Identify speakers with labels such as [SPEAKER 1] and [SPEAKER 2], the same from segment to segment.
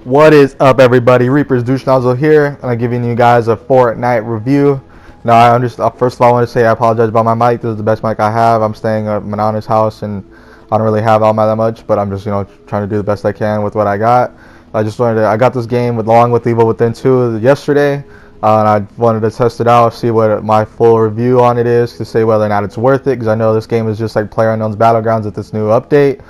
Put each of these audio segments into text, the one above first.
[SPEAKER 1] What is up, everybody? Reaper's Douche Nozzle here, and I'm giving you guys a Fortnite review. Now, I understand. First of all, I want to say I apologize about my mic. This is the best mic I have. I'm staying at my nana's house, and I don't really have all that much, but I'm just, trying to do the best I can with what I got. I got this game along with Evil Within 2 yesterday, and I wanted to test it out, see what my full review on it is, to say whether or not it's worth it, because I know this game is just like PlayerUnknown's Battlegrounds with this new update.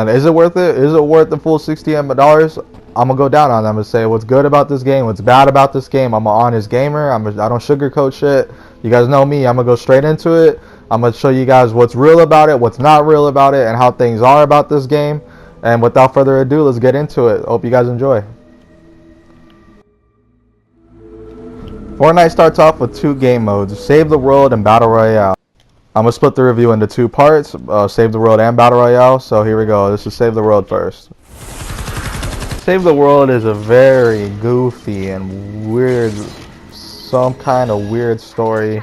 [SPEAKER 1] Is it worth it? Is it worth the full $60? I'm gonna go down on them. I'm gonna say what's good about this game, what's bad about this game. I'm an honest gamer. I don't sugarcoat shit. You guys know me. I'm gonna go straight into it. I'm gonna show you guys what's real about it, what's not real about it, and how things are about this game. And without further ado, let's get into it. Hope you guys enjoy. Fortnite starts off with two game modes: Save the World and Battle Royale. I'm gonna split the review into two parts: Save the World and Battle Royale. So here we go. This is Save the World first. Save the World is a very goofy and weird, some kind of weird story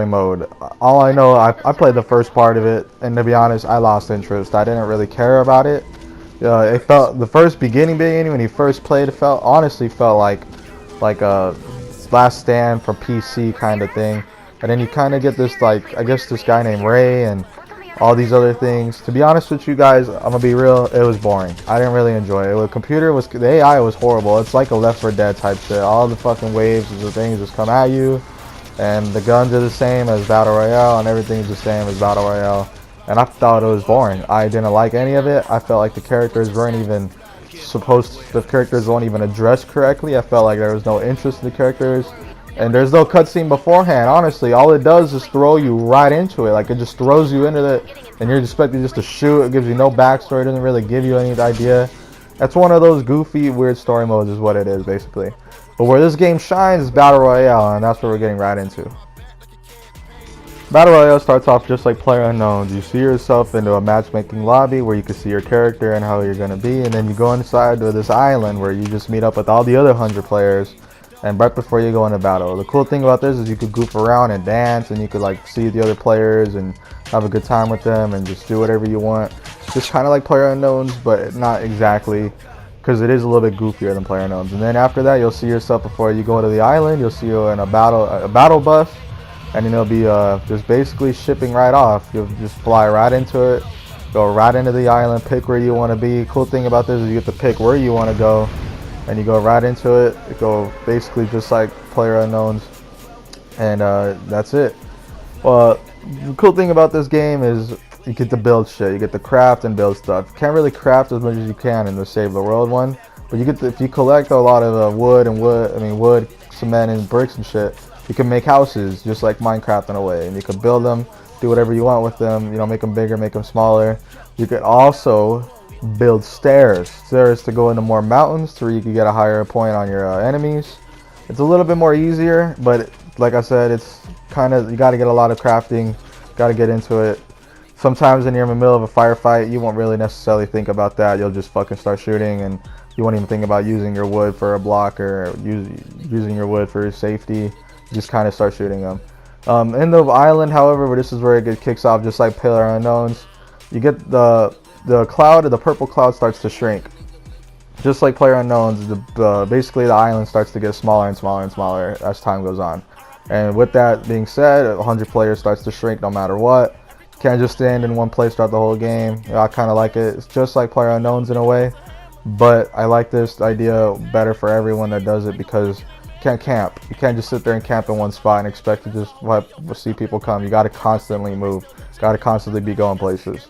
[SPEAKER 1] mode. All I know, I played the first part of it, and to be honest, I lost interest. I didn't really care about it. It felt, the first beginning when you first played, it honestly felt like a Last Stand for PC kind of thing. And then you kind of get this, like, I guess this guy named Ray and all these other things. To be honest with you guys, I'm gonna be real, it was boring. I didn't really enjoy it. The AI was horrible. It's like a Left 4 Dead type shit. All the fucking waves of the things just come at you, and the guns are the same as Battle Royale, and everything's the same as Battle Royale. And I thought it was boring. I didn't like any of it. I felt like the characters weren't even the characters weren't even addressed correctly. I felt like there was no interest in the characters. And there's no cutscene beforehand. Honestly, all it does is throw you right into it. Like, it just throws you into it, and you're expected just to shoot. It gives you no backstory. It doesn't really give you any idea. That's one of those goofy, weird story modes is what it is, basically. But where this game shines is Battle Royale, and that's what we're getting right into. Battle Royale starts off just like PlayerUnknown's. You see yourself into a matchmaking lobby where you can see your character and how you're going to be, and then you go inside to this island where you just meet up with all the other 100 players. And right before you go into battle, the cool thing about this is you could goof around and dance, and you could like see the other players and have a good time with them and just do whatever you want. Just kind of like PlayerUnknown's, but not exactly, because it is a little bit goofier than PlayerUnknown's. And then after that, you'll see yourself before you go to the island. You'll see you in a battle bus, and then it'll be just basically shipping right off. You'll just fly right into it, go right into the island, pick where you want to be. Cool thing about this is you get to pick where you want to go. And you go right into it. You go basically just like PlayerUnknown's, and that's it. Well, the cool thing about this game is you get to build shit. You get to craft and build stuff. You can't really craft as much as you can in the Save the World one, but you get to, if you collect a lot of wood, cement, and bricks and shit, you can make houses just like Minecraft in a way, and you can build them, do whatever you want with them. Make them bigger, make them smaller. You could also build stairs to go into more mountains to where you can get a higher point on your enemies. It's a little bit more easier, but like I said, it's kind of, you got to get a lot of crafting, got to get into it. Sometimes when you're in the middle of a firefight, you won't really necessarily think about that. You'll just fucking start shooting, and you won't even think about using your wood for a block or using your wood for safety. You just kind of start shooting them. In the island, however, this is where it kicks off, just like PlayerUnknown's. You get the purple cloud starts to shrink. Just like PlayerUnknown's, basically the island starts to get smaller and smaller and smaller as time goes on. And with that being said, 100 players starts to shrink no matter what. You can't just stand in one place throughout the whole game. I kind of like it. It's just like PlayerUnknown's in a way, but I like this idea better for everyone that does it, because you can't camp. You can't just sit there and camp in one spot and expect to just see people come. You got to constantly move. Got to constantly be going places.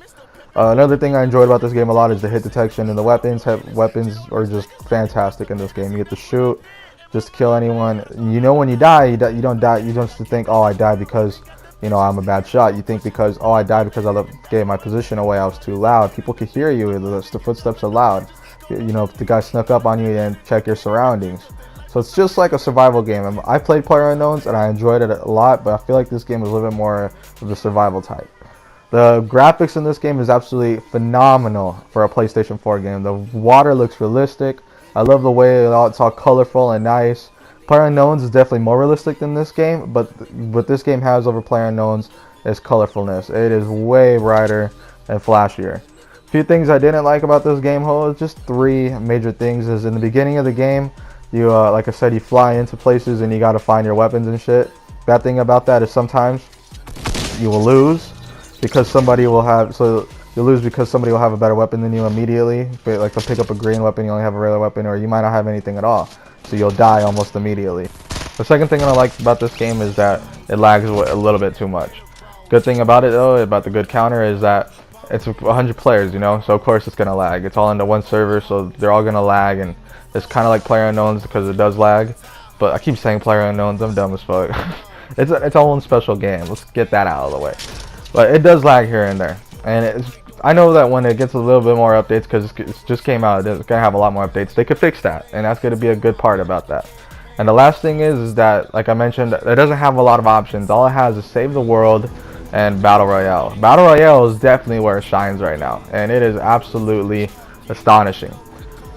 [SPEAKER 1] Another thing I enjoyed about this game a lot is the hit detection, and the weapons. Weapons are just fantastic in this game. You get to shoot, just kill anyone. When you die, you don't die. You don't just think, oh, I died because, I'm a bad shot. You think because, oh, I died because I gave my position away. I was too loud. People can hear you. The footsteps are loud. If the guy snuck up on you, and check your surroundings. So it's just like a survival game. I played PlayerUnknown's and I enjoyed it a lot, but I feel like this game was a little bit more of the survival type. The graphics in this game is absolutely phenomenal for a PlayStation 4 game. The water looks realistic. I love the way it's all colorful and nice. PlayerUnknown's is definitely more realistic than this game, but what this game has over PlayerUnknown's is colorfulness. It is way brighter and flashier. Few things I didn't like about this game whole, just three major things. Is in the beginning of the game, you like I said, you fly into places and you gotta find your weapons and shit. Bad thing about that is sometimes you will lose because somebody will have a better weapon than you immediately. But like they'll pick up a green weapon, you only have a regular weapon, or you might not have anything at all, so you'll die almost immediately. The second thing I like about this game is that it lags a little bit too much. Good thing about it though, about the good counter, is that it's 100 players, you know, so of course it's gonna lag. It's all into one server, so they're all gonna lag, and it's kind of like PlayerUnknown's because it does lag. But I keep saying PlayerUnknown's, I'm dumb as fuck. It's a own special game. Let's get that out of the way. But it does lag here and there, and I know that when it gets a little bit more updates, because it just came out, it's gonna have a lot more updates. They could fix that, and that's gonna be a good part about that. And the last thing is that, like I mentioned, it doesn't have a lot of options. All it has is Save the World and Battle Royale. Battle Royale is definitely where it shines right now, and it is absolutely astonishing.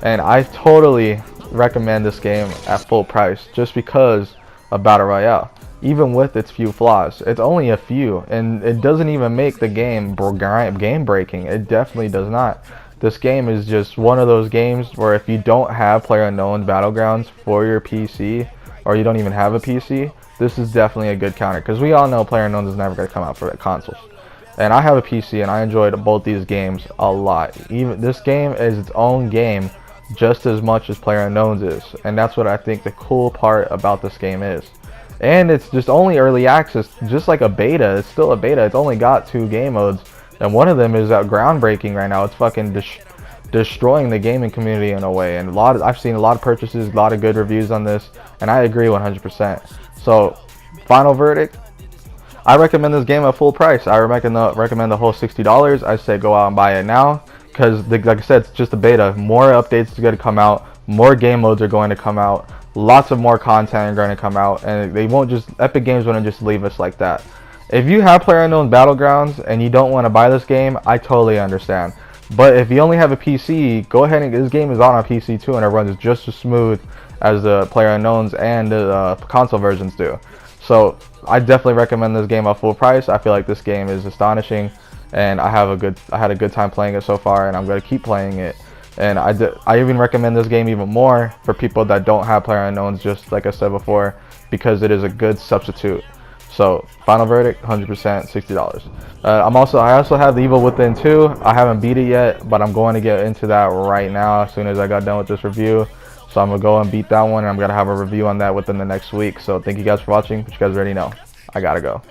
[SPEAKER 1] And I totally recommend this game at full price just because of Battle Royale. Even with its few flaws, it's only a few, and it doesn't even make the game game breaking. It definitely does not. This game is just one of those games where if you don't have PlayerUnknown's Battlegrounds for your PC, or you don't even have a PC, this is definitely a good counter, because we all know PlayerUnknown's is never going to come out for consoles. And I have a PC, and I enjoyed both these games a lot. Even this game is its own game just as much as PlayerUnknown's is, and that's what I think the cool part about this game is. And it's just only early access, just like a beta. It's still a beta. It's only got 2 game modes, and one of them is groundbreaking right now. It's fucking destroying the gaming community in a way. And I've seen a lot of purchases, a lot of good reviews on this, and I agree 100%. So, final verdict: I recommend this game at full price. I recommend the whole $60. I say go out and buy it now, because like I said, it's just a beta. More updates are going to come out. More game modes are going to come out. Lots of more content are going to come out, and they won't just, Epic Games wouldn't just leave us like that. If you have PlayerUnknown's Battlegrounds and you don't want to buy this game, I totally understand. But if you only have a PC, go ahead, and this game is on a PC too, and it runs just as smooth as the PlayerUnknown's and the console versions do. So I definitely recommend this game at full price. I feel like this game is astonishing, and I had a good time playing it so far, and I'm going to keep playing it. And I even recommend this game even more for people that don't have PlayerUnknown's, just like I said before, because it is a good substitute. So final verdict, 100%, $60. I also have The Evil Within 2. I haven't beat it yet, but I'm going to get into that right now as soon as I got done with this review. So I'm going to go and beat that one, and I'm going to have a review on that within the next week. So thank you guys for watching. But you guys already know, I gotta go.